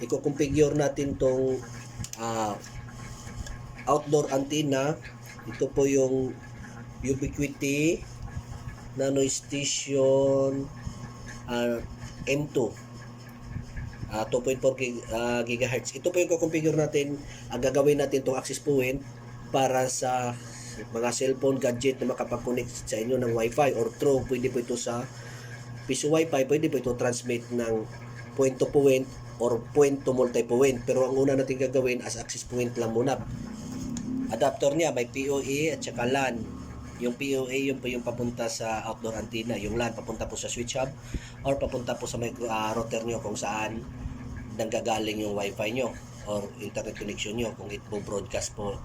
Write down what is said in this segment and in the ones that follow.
i-configure natin tong ah, outdoor antenna. Ito po yung Ubiquiti Nano Station M2, 2.4 GHz. Ito po yung configure natin. Ang gagawin natin itong access point para sa mga cellphone gadget na makapag-connect sa inyo ng Wi-Fi or through. Pwede po ito sa piso Wi-Fi, pwede po ito transmit ng point to point or point to multi-point. Pero ang una natin gagawin as access point lang muna. Adapter niya may PoE at saka LAN. Yung PoE yung po yung papunta sa outdoor antenna, yung LAN papunta po sa switch hub or papunta po sa may router nyo kung saan nanggagaling yung wifi nyo or internet connection nyo kung ito-broadcast po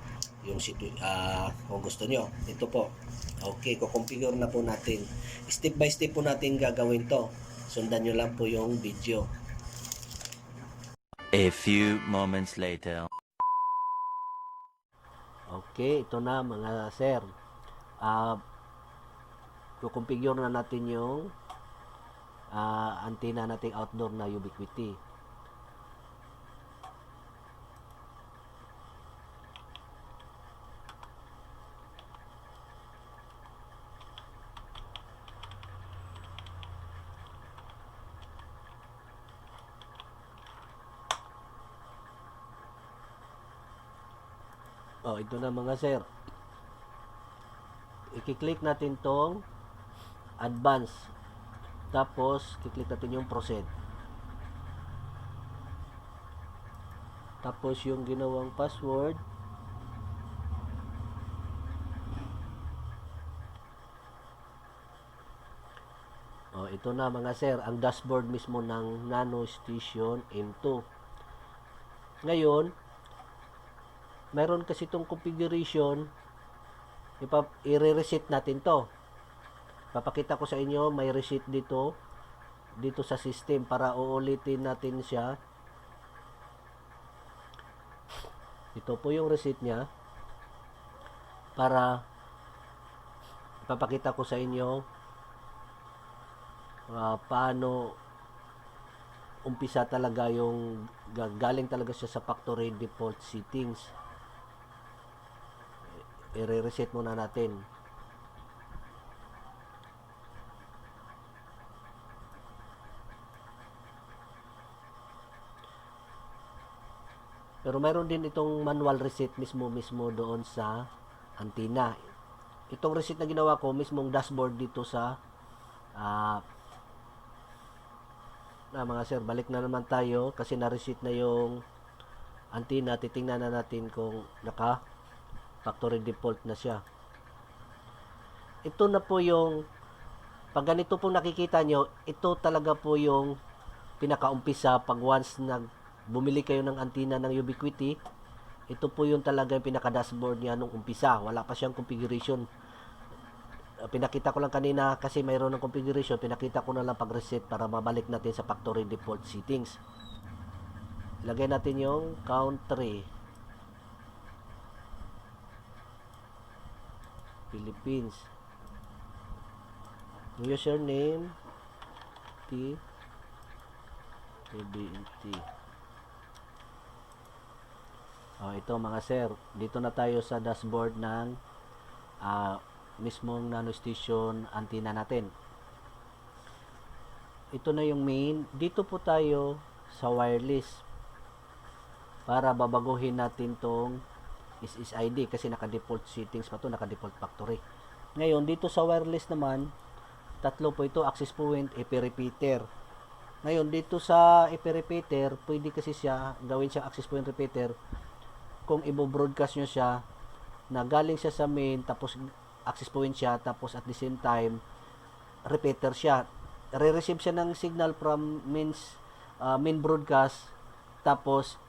yung kung gusto nyo. Ito po. Okay, kukonfigure na po natin. Step by step po natin gagawin to. Sundan nyo lang po yung video. A few moments later. Okay, ito na mga sir. Kukonfigure na natin yung antenna nating outdoor na Ubiquiti. Ito na mga sir. I-click natin tong advance. Tapos, i-click natin yung proceed. Tapos, yung ginawang password. Ito na mga sir. Ang dashboard mismo ng Nano Station M2. Ngayon, meron kasi itong configuration, i-reset natin to. Papakita ko sa inyo, may reset dito sa system para uulitin natin siya. Ito po yung reset niya para ipapakita ko sa inyo paano umpisa talaga yung galing talaga siya sa factory default settings. I-reset muna natin. Pero mayroon din itong manual reset mismo doon sa antenna. Itong reset na ginawa ko mismong dashboard dito sa mga sir, balik na naman tayo kasi na-reset na yung antenna. Titingnan na natin kung naka factory default na siya. Ito na po yung, pag ganito po nakikita nyo, ito talaga po yung pinakaumpisa. Pag once bumili kayo ng antenna ng Ubiquiti, ito po yung talaga yung pinaka-dashboard niya nung umpisa. Wala pa siyang configuration. Pinakita ko lang kanina kasi mayroon ng configuration. Pinakita ko na lang pag-reset para mabalik natin sa factory default settings. Ilagay natin yung country. Philippines. Username TBNT. Ito mga sir, dito na tayo sa dashboard ng mismong Nano Station antenna natin. Ito na yung main. Dito po tayo sa wireless para babaguhin natin tong SSID kasi naka-default settings pa to, naka-default factory. Ngayon, dito sa wireless naman, tatlo po ito, access point, EP repeater. Ngayon, dito sa EP repeater, pwede kasi siya, gawin siyang access point repeater kung i-broadcast nyo siya na galing siya sa main, tapos access point siya, tapos at the same time, repeater siya. Re-receive siya ng signal from main broadcast, tapos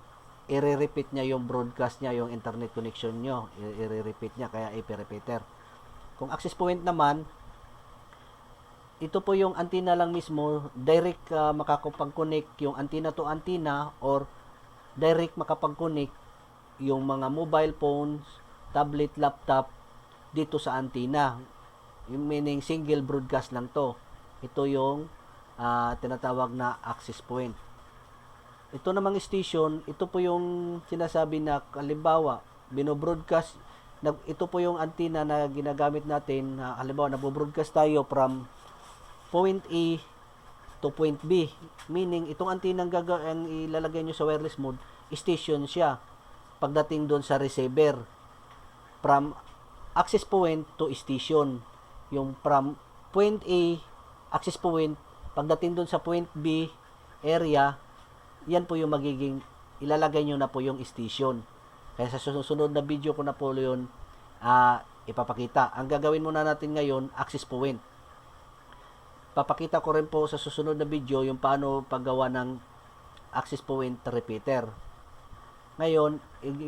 i-repeat niya yung broadcast niya, yung internet connection nyo, i-repeat niya, kaya IP repeater. Kung access point naman, ito po yung antenna lang mismo, direct makakapag-connect yung antenna to antenna or direct makapag-connect yung mga mobile phones, tablet, laptop dito sa antenna. Yung meaning single broadcast lang to. Ito yung tinatawag na access point. ito namang station, ito po yung sinasabi na halimbawa, binobroadcast, ito po yung antenna na ginagamit natin, na halimbawa, nagbo-broadcast tayo from point A to point B. Meaning, itong antenna ang ilalagay nyo sa wireless mode, station siya. Pagdating doon sa receiver, from access point to station. Yung from point A, access point, pagdating doon sa point B area, yan po yung magiging, ilalagay nyo na po yung station. Kaya sa susunod na video ko na po yun, ipapakita. Ang gagawin muna natin ngayon, access point. Papakita ko rin po sa susunod na video yung paano paggawa ng access point repeater. Ngayon,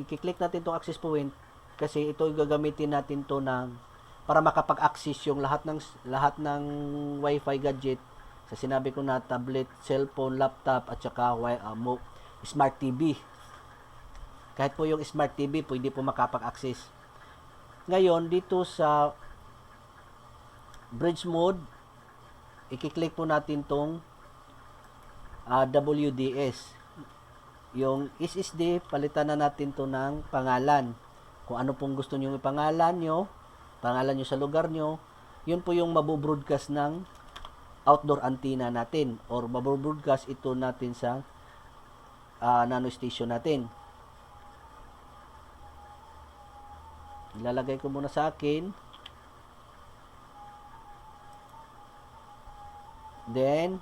i-click natin itong access point kasi ito gagamitin natin to para makapag-access yung lahat ng Wi-Fi gadget sa sinabi ko na tablet, cellphone, laptop at saka smart TV. Kahit po yung smart TV pwede po makapag-access. Ngayon dito sa bridge mode, i-click po natin tong WDS. Yung SSD, palitan na natin to ng pangalan. Kung ano pong gusto niyo ipangalan nyo sa lugar nyo, yun po yung mabubroadcast ng outdoor antenna natin or mabubroadcast ito natin sa nano station natin. Ilalagay ko muna sa akin. Then,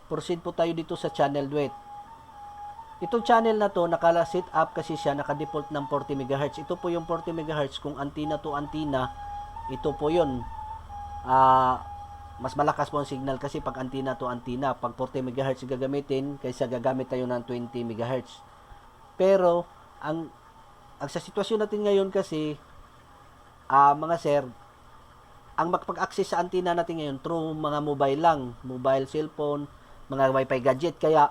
proceed po tayo dito sa channel duet. Itong channel na to, naka-set up kasi siya, naka-default ng 40 MHz. Ito po yung 40 MHz kung antenna to antenna, ito po yun. Mas malakas po ang signal kasi pag antenna to antenna, pag 40 MHz gagamitin, kaysa gagamit tayo ng 20 MHz. Pero, ang sa sitwasyon natin ngayon kasi, mga sir, ang makapag-access sa antenna natin ngayon through mga mobile lang, mobile, cellphone, mga Wi-Fi gadget, kaya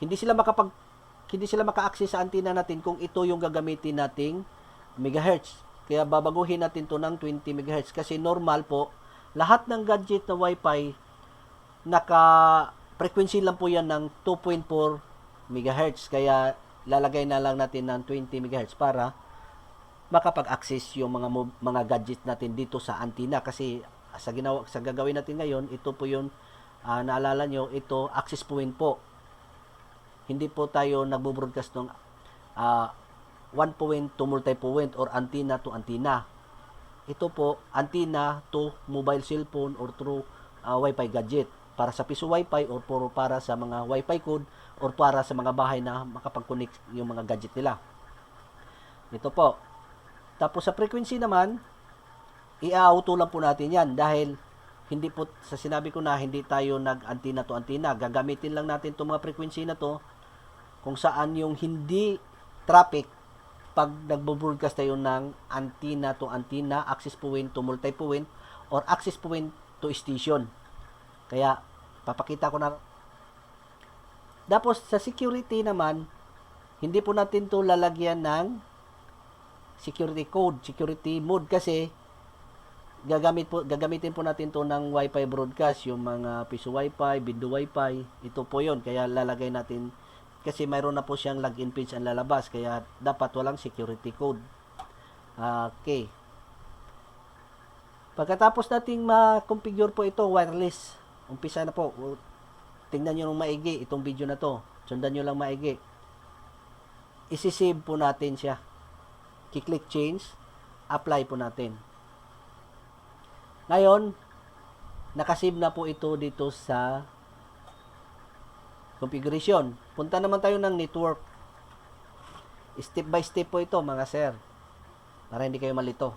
hindi sila maka-access sa antenna natin kung ito yung gagamitin nating megahertz. Kaya babaguhin natin to ng 20 MHz kasi normal po lahat ng gadget na Wi-Fi naka-frequency lang po yan ng 2.4 MHz. Kaya lalagay na lang natin ng 20 MHz para makapag-access yung mga gadget natin dito sa antenna kasi sa gagawin natin ngayon, ito po yung naalala nyo, ito access point po. Hindi po tayo nagbo-broadcast ng one point to multi-point or antenna to antenna. Ito po, antenna to mobile cellphone or through Wi-Fi gadget. Para sa piso Wi-Fi or para sa mga Wi-Fi code or para sa mga bahay na makapag-connect yung mga gadget nila. Ito po. Tapos sa frequency naman, i-auto lang po natin yan dahil hindi po, sa sinabi ko na, hindi tayo nag-antenna to antenna. Gagamitin lang natin itong mga frequency na to kung saan yung hindi traffic pag nagbo-broadcast tayo ng antenna to antenna, access point to multi-point, or access point to station. Kaya, papakita ko na. Tapos, sa security naman, hindi po natin to lalagyan ng security code, security mode kasi gagamitin po natin to ng Wi-Fi broadcast, yung mga piso Wi-Fi, Bindo Wi-Fi, ito po yon. Kaya lalagay natin kasi mayroon na po siyang login page ang lalabas kaya dapat walang security code. Okay. Pagkatapos nating ma-configure po ito wireless, umpisa na po. Tingnan nyo ng maigi itong video na to. Sundan nyo lang maigi. Isi-save po natin siya. Kiklik change, apply po natin. Ngayon, nakasave na po ito dito sa configuration. Punta naman tayo ng network. Step by step po ito mga sir. Para hindi kayo malito.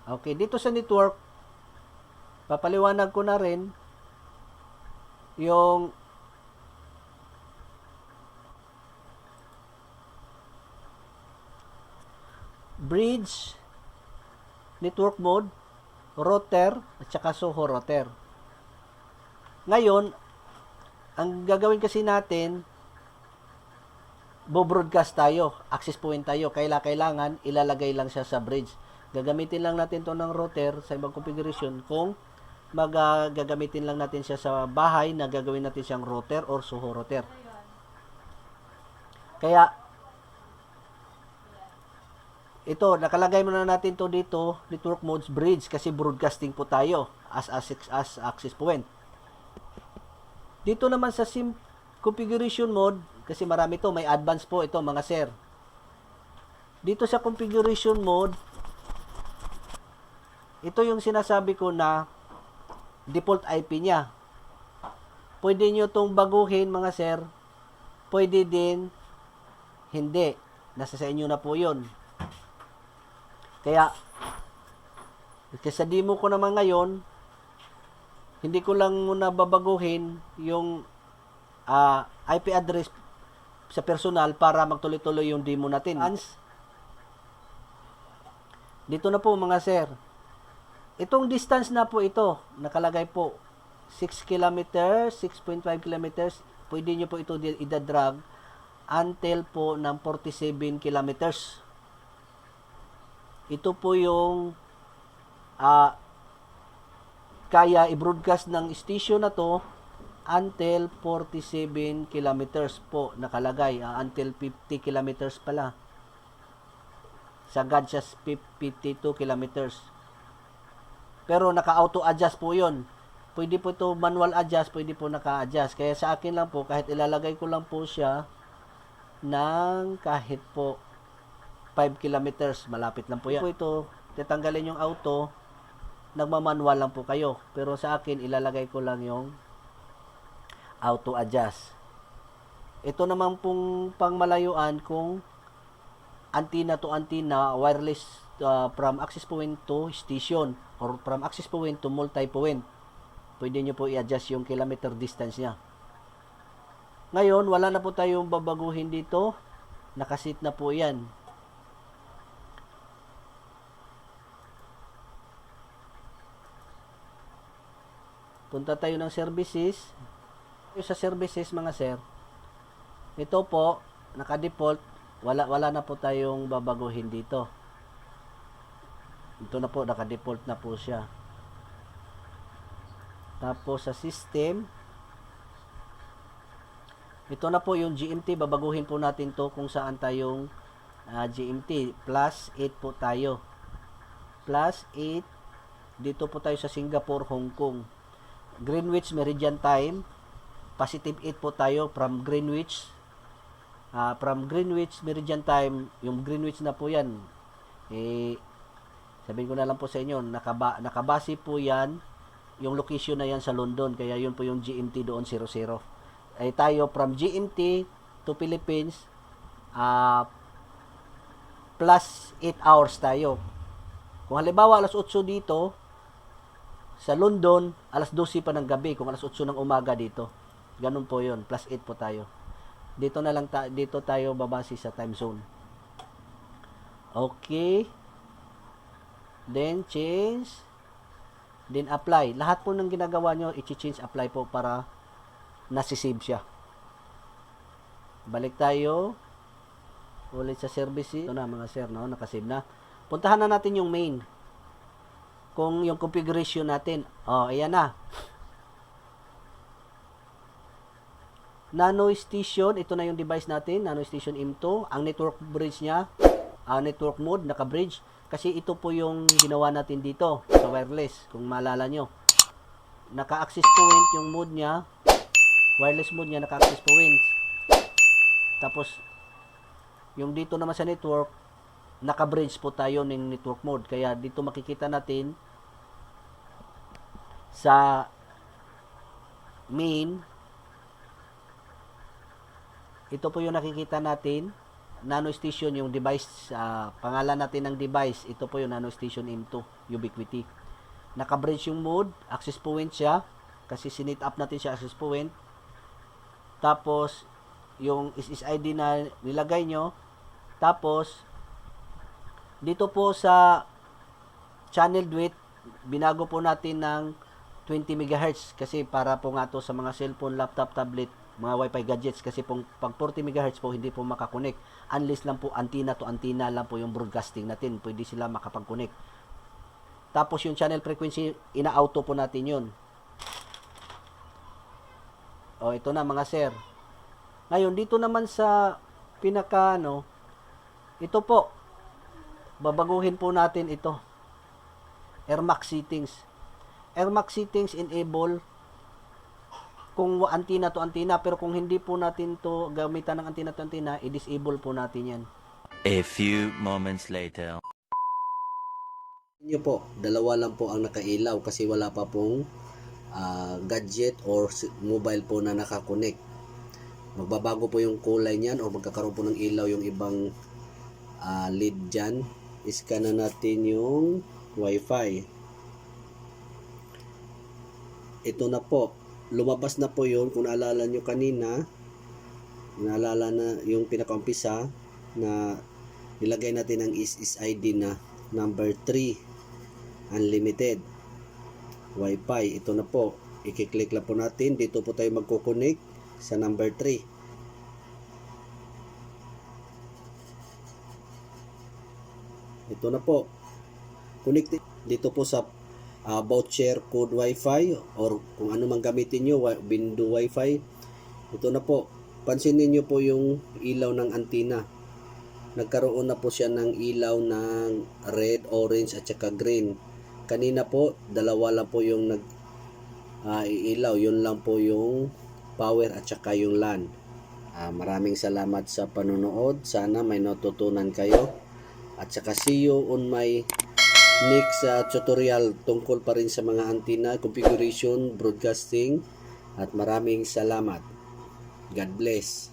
Okay, dito sa network, papaliwanag ko na rin yung bridge, network mode, router, at saka SOHO router. Ngayon, ang gagawin kasi natin, bo-broadcast tayo, access point tayo, kailangan ilalagay lang siya sa bridge. Gagamitin lang natin to ng router sa ibang configuration kung gagamitin lang natin siya sa bahay na gagawin natin siyang router or Soho router. Kaya ito, nakalagay muna natin to dito, network modes bridge kasi broadcasting po tayo as access point. Dito naman sa SIM configuration mode, kasi marami to, may advance po ito mga sir. Dito sa configuration mode, ito yung sinasabi ko na default IP niya. Pwede nyo itong baguhin mga sir, pwede din hindi. Nasa sa inyo na po yun. Kaya, sa demo ko naman ngayon, hindi ko lang muna babaguhin yung IP address sa personal para magtuloy-tuloy yung demo natin. Dito na po mga sir. Itong distance na po ito, nakalagay po 6 km, 6.5 km, pwede nyo po ito idadrag until po ng 47 kilometers. Ito po yung kaya i-broadcast ng station na to until 47 kilometers po nakalagay. Until 50 kilometers pala. Sagad siya 52 kilometers. Pero naka-auto adjust po yun. Pwede po ito manual adjust, pwede po naka-adjust. Kaya sa akin lang po, kahit ilalagay ko lang po siya ng kahit po 5 kilometers, malapit lang po yan. Po ito, tatanggalin yung auto, nagmamanual lang po kayo. Pero sa akin, ilalagay ko lang yung auto adjust. Ito naman pong pangmalayuan kung antenna to antenna, wireless from access point to station or from access point to multi-point. Pwede nyo po i-adjust yung kilometer distance niya. Ngayon, wala na po tayong babaguhin dito. Nakasit na po yan. Punta tayo ng services. Sa services mga sir, ito po, naka-default, wala na po tayong babaguhin dito. Ito na po, naka-default na po siya. Tapos sa system, ito na po yung GMT, babaguhin po natin to kung saan tayong GMT. Plus 8 po tayo. Plus 8, dito po tayo sa Singapore, Hong Kong. Greenwich Meridian Time, positive 8 po tayo from Greenwich. From Greenwich Meridian Time, yung Greenwich na po yan. Sabihin ko na lang po sa inyo, nakabase po yan, yung location na yan sa London. Kaya yun po yung GMT doon 00. Ay tayo from GMT to Philippines, plus 8 hours tayo. Kung halimbawa alas 8 dito, sa London, alas 12 pa ng gabi, kung alas 8 ng umaga dito. Ganun po yun, plus 8 po tayo. Dito na lang dito tayo babase sa time zone. Okay. Then change. Then apply. Lahat po ng ginagawa nyo, i-change apply po para nasisave siya. Balik tayo. Ulit sa services. Ito na mga sir, no? Nakasave na. Puntahan na natin yung main. Kung yung configuration natin. Ayan na. Nano Station, ito na yung device natin, Nano Station M2. Ang network bridge niya, network mode, naka-bridge. Kasi ito po yung ginawa natin dito sa wireless, kung maalala nyo. Naka-access point yung mode niya, wireless mode niya, naka-access point. Tapos, yung dito naman sa network, naka-bridge po tayo ng network mode. Kaya dito makikita natin sa main, ito po yung nakikita natin, Nano Station, yung device, pangalan natin ng device, ito po yung Nano Station M2, Ubiquiti. Naka-bridge yung mode, access point siya, kasi sinit up natin siya access point. Tapos, yung SSID na nilagay nyo. Tapos, dito po sa channel width, binago po natin ng 20 MHz, kasi para po nga to sa mga cellphone, laptop, tablet, mga Wi-Fi gadgets, kasi pag 40 MHz po hindi po makakonect unless lang po antenna to antenna lang po yung broadcasting natin, pwede sila makapag-connect. Tapos yung channel frequency, ina-auto po natin yun. O, ito na mga sir. Ngayon, dito naman sa pinaka, ito po, babaguhin po natin ito. Airmax settings. Airmax settings enable kung antenna to antenna, pero kung hindi po natin to gamitan ng antenna to antenna, i-disable po natin yan. A few moments later. Inyo po, dalawa lang po ang nakailaw kasi wala pa pong gadget or mobile po na nakakonect. Magbabago po yung kulay niyan o magkakaroon po ng ilaw yung ibang lead dyan. Iscan na natin yung Wi-Fi. Ito na po. Lumabas na po yun. Kung naalala nyo kanina, naalala na yung pinakaumpisa na nilagay natin ang SSID na number 3 unlimited Wi-Fi. Ito na po. I-click lang po natin. Dito po tayo magko-connect sa number 3. Ito na po. Connected dito po sa voucher code Wi-Fi or kung ano man gamitin nyo, window Wi-Fi. Ito na po. Pansinin nyo po yung ilaw ng antenna. Nagkaroon na po siya ng ilaw ng red, orange at saka green. Kanina po, dalawa lang po yung ilaw. Yun lang po yung power at saka yung LAN. Maraming salamat sa panonood. Sana may natutunan kayo. At saka see you on my next tutorial tungkol pa rin sa mga antenna, configuration, broadcasting. At maraming salamat. God bless.